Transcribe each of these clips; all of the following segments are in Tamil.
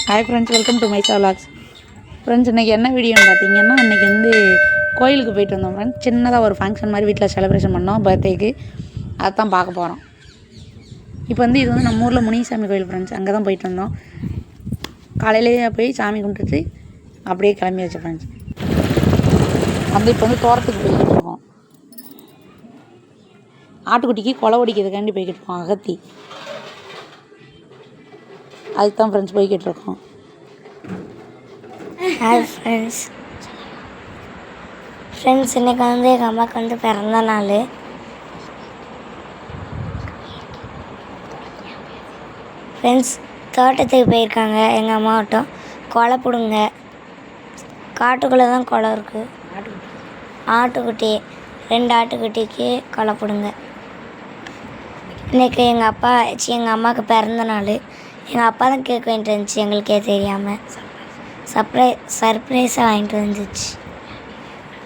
Hi friends, welcome to Mieza vlogs. Friends, இன்றைக்கி என்ன வீடியோன்னு பார்த்தீங்கன்னா, இன்றைக்கி கோயிலுக்கு போயிட்டு வந்தோம் ஃப்ரெண்ட்ஸ். சின்னதாக ஒரு ஃபங்க்ஷன் மாதிரி வீட்டில் செலிப்ரேஷன் பண்ணோம் பர்த்டேக்கு. அதான் பார்க்க போகிறோம். இப்போ இது நம்ம ஊரில் முனிசாமி கோயில் ஃப்ரெண்ட்ஸ். அங்கே தான் போயிட்டு வந்தோம். காலையிலேயே போய் சாமி கும்பிட்டுட்டு அப்படியே கிளம்பியாச்சு ஃப்ரெண்ட்ஸ். இப்போ தோட்டத்துக்கு போய்கிட்டு இருக்கோம். ஆட்டுக்குட்டிக்கு கொலை ஒடிக்கிறதுக்காண்டி போய்கிட்டு இருக்கோம். அகத்தி அதுக்கு தான் ஃப்ரெண்ட்ஸ் போய்கிட்டு இருக்கோம். ஹாய் ஃப்ரெண்ட்ஸ், இன்றைக்கி எங்கள் அம்மாவுக்கு பிறந்த நாள். ஃப்ரெண்ட்ஸ், தோட்டத்துக்கு போயிருக்காங்க. எங்கள் அம்மாவட்டம் கொலை பிடுங்க. காட்டுக்குள்ளே தான் கொலை இருக்குது. ஆட்டுக்குட்டி 2 ஆட்டுக்குட்டிக்கு கொலை பிடுங்க. இன்றைக்கி எங்கள் அம்மாவுக்கு பிறந்த நாள். எங்கள் அப்பா தான் கேக் வாங்கிட்டு வந்துச்சு, எங்களுக்கே தெரியாமல் சர்ப்ரைஸாக வாங்கிட்டு வந்துச்சு.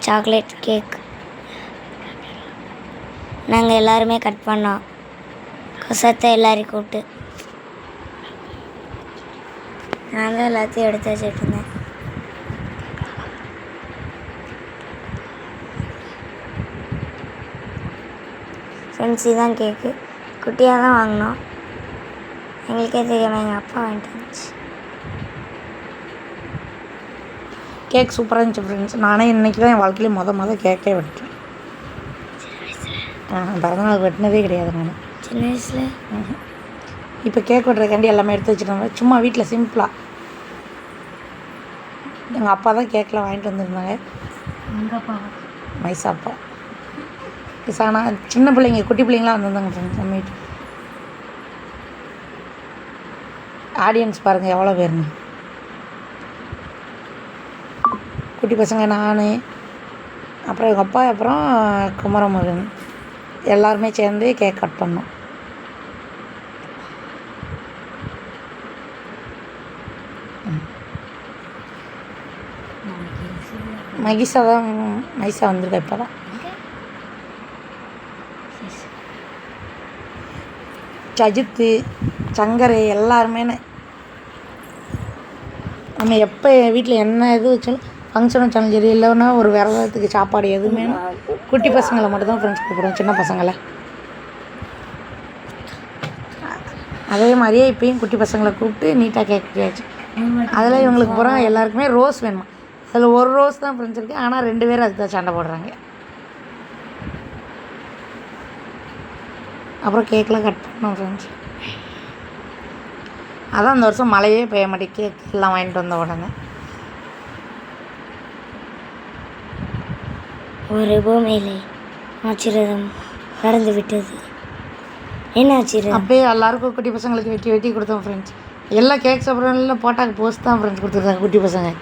சாக்லேட் கேக் நாங்கள் எல்லாருமே கட் பண்ணோம். கொசத்தை எல்லாரையும் கூப்பிட்டு நான் தான் எல்லாத்தையும் எடுத்து வச்சுட்டு இருந்தேன். ஃப்ரெண்ட்ஸ், இதுதான் கேக்கு. குட்டியாக தான் வாங்கினோம், எங்களுக்கே தெரியாமல் எங்கள் அப்பா வாங்கிட்டு வந்துச்சு. கேக் சூப்பராக இருந்துச்சு ஃப்ரெண்ட்ஸ். நானே இன்றைக்கி தான் என் வாழ்க்கையிலே மொதல் கேக்கே வெட்டேன். பிறந்தநாள் வெட்டினதே கிடையாது நான் சின்ன வயசில். இப்போ கேக் வெட்டுறதுக்காண்டி எல்லாமே எடுத்து வச்சுருந்தாங்க. சும்மா வீட்டில் சிம்பிளாக எங்கள் அப்பா தான் கேக்கெலாம் வாங்கிட்டு வந்திருந்தாங்க. எங்கள் அப்பா மைசா அப்பா ஆனால் சின்ன பிள்ளைங்க குட்டி பிள்ளைங்களாம் வந்திருந்தாங்க ஃப்ரெண்ட்ஸ். நம்ம வீட்டு ஆடியன்ஸ் பாருங்கள் எவ்வளோ பேருங்க. குட்டி பசங்க, நான், அப்புறம் எங்கள் அப்பா, அப்புறம் குமரமகன் எல்லாருமே சேர்ந்து கேக் கட் பண்ணோம். மைசா வந்திருக்கா இப்போ தான். சஜித்து, சங்கர் எல்லாருமே நம்ம எப்போ வீட்டில் என்ன இது வச்சாலும் ஃபங்க்ஷன் வச்சாலும் சரி, இல்லைன்னா ஒரு விரதத்துக்கு சாப்பாடு எதுவுமே குட்டி பசங்களை மட்டும்தான் ஃப்ரெண்ட்ஸ் கூப்பிடுவோம், சின்ன பசங்களை. அதே மாதிரியே இப்போயும் குட்டி பசங்களை கூப்பிட்டு நீட்டாக கேட்காச்சு. அதில் இவங்களுக்கு பூரா எல்லாருக்குமே ரோஸ் வேணுமா. அதில் ஒரு ரோஸ் தான் ஃப்ரெண்ட்ஸ் இருக்குது, ஆனால் 2 பேரும் அதுக்கு தான் சண்டை போடுறாங்க. அப்புறம் கேக்கெலாம் கட் பண்ணோம் ஃப்ரெண்ட்ஸ். அதான் அந்த வருஷம் மழையே பெய்ய மாட்டேன், கேக் எல்லாம் வாங்கிட்டு வந்த உடனே. ஒரு பூமியிலே ஆச்சரியம் நடந்து விட்டது. என்ன ஆச்சரியம்? அப்போயே எல்லாருக்கும் குட்டி பசங்களுக்கு வெட்டி கொடுத்தோம் ஃப்ரெண்ட்ஸ். எல்லாம் கேக் சாப்பிட்றதுல போட்டாக்கு போஸ்ட் தான் ஃப்ரெண்ட்ஸ் கொடுத்துருக்காங்க குட்டி பசங்க.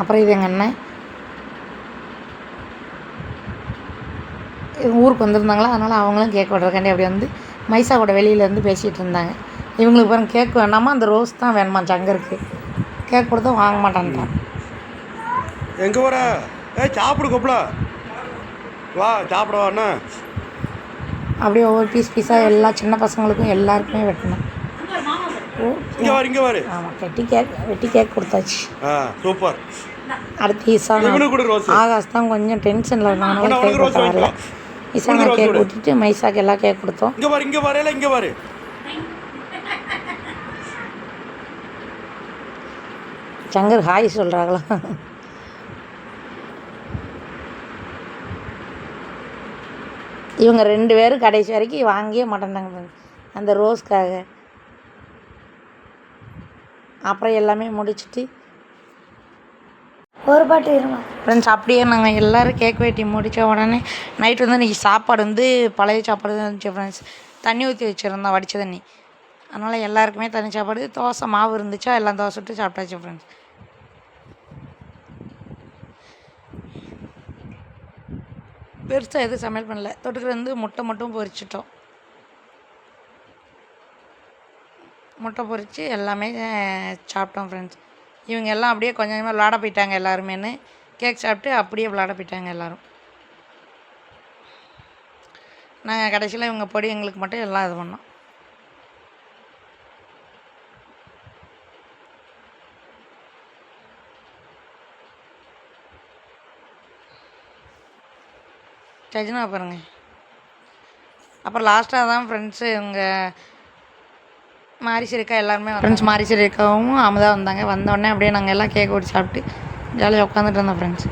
அப்புறம் இது எங்கள் அண்ணன் ஊருக்கு வந்திருந்தாங்களா, அதனால் அவங்களும் கேக் விட்றதுக்காண்டி அப்படி மைசா கூட வெளியிலேருந்து பேசிகிட்டு இருந்தாங்க. இவங்களுக்கு பாருங்க கேக் வேணாமா, அந்த ரோஸ் தான் வேணுமா சங்கருக்கு. கேக் கொடுத்தா வாங்க மாட்டான்ட்டான். எங்கே வர? சாப்பிடு கொப்பளா, வா சாப்பிட வாண்ணா. அப்படியே ஒவ்வொரு பீஸாக எல்லா சின்ன பசங்களுக்கும் எல்லாருக்குமே வெட்டணும். இங்கே வர. ஆமாம், வெட்டி கேக் கொடுத்தாச்சு. சூப்பர். அடுத்து ஆகாஷ் தான் கொஞ்சம் டென்ஷனில் இருந்தாங்கனால கேக் கொடுத்த வரல. இசானா கேக் கொடுத்துட்டு மைசாக்கு எல்லாம் கேக் கொடுத்தோம். இங்கே வர. சங்கர் ஹாய் சொல்கிறாங்களா. இவங்க 2 பேரும் கடைசி வரைக்கும் வாங்கியே மாட்டேன்டாங்க அந்த ரோஸ்க்காக. அப்புறம் எல்லாமே முடிச்சுட்டு ஒரு பாட்டு இருமா ஃப்ரெண்ட்ஸ், அப்படியே நாங்கள் எல்லோரும் கேக் வெட்டி முடித்த உடனே நைட்டு இன்றைக்கி சாப்பாடு பழைய சாப்பாடு தான் இருந்துச்சு ஃப்ரெண்ட்ஸ். தண்ணி ஊற்றி வச்சுருந்தோம், வடித்த தண்ணி. அதனால் எல்லாருக்குமே தண்ணி சாப்பாடு. தோசை மாவு இருந்துச்சா, எல்லாம் தோசை விட்டு சாப்பிட்டாச்சு ஃப்ரெண்ட்ஸ். பெருசாக எதுவும் சமையல் பண்ணல. தொட்டுக்கு முட்டை மட்டும் பொரிச்சிட்டோம். முட்டை பொரித்து எல்லாமே சாப்பிட்டோம் ஃப்ரெண்ட்ஸ். இவங்க எல்லாம் அப்படியே கொஞ்சம் கொஞ்சமாக விளாட போயிட்டாங்க. எல்லாருமேனு கேக் சாப்பிட்டு அப்படியே விளாட போயிட்டாங்க எல்லோரும். நாங்கள் கடைசியில் இவங்க பொடி எங்களுக்கு மட்டும் எல்லாம் இது பண்ணோம். சஜினா பாருங்க. அப்புறம் லாஸ்ட்டாக தான் ஃப்ரெண்ட்ஸு உங்கள் மாரிசிரிக்கா எல்லாருமே ஃப்ரெண்ட்ஸ் மாரிசிரிக்காவும் அமுதா வந்தாங்க. வந்தோடனே அப்படியே நாங்கள் எல்லாம் கேக் ஓட்டி சாப்பிட்டு ஜாலியாக உட்காந்துட்டு இருந்தோம் ஃப்ரெண்ட்ஸ்.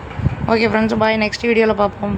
ஓகே ஃப்ரெண்ட்ஸ், பாய். நெக்ஸ்ட் வீடியோவில் பார்ப்போம்.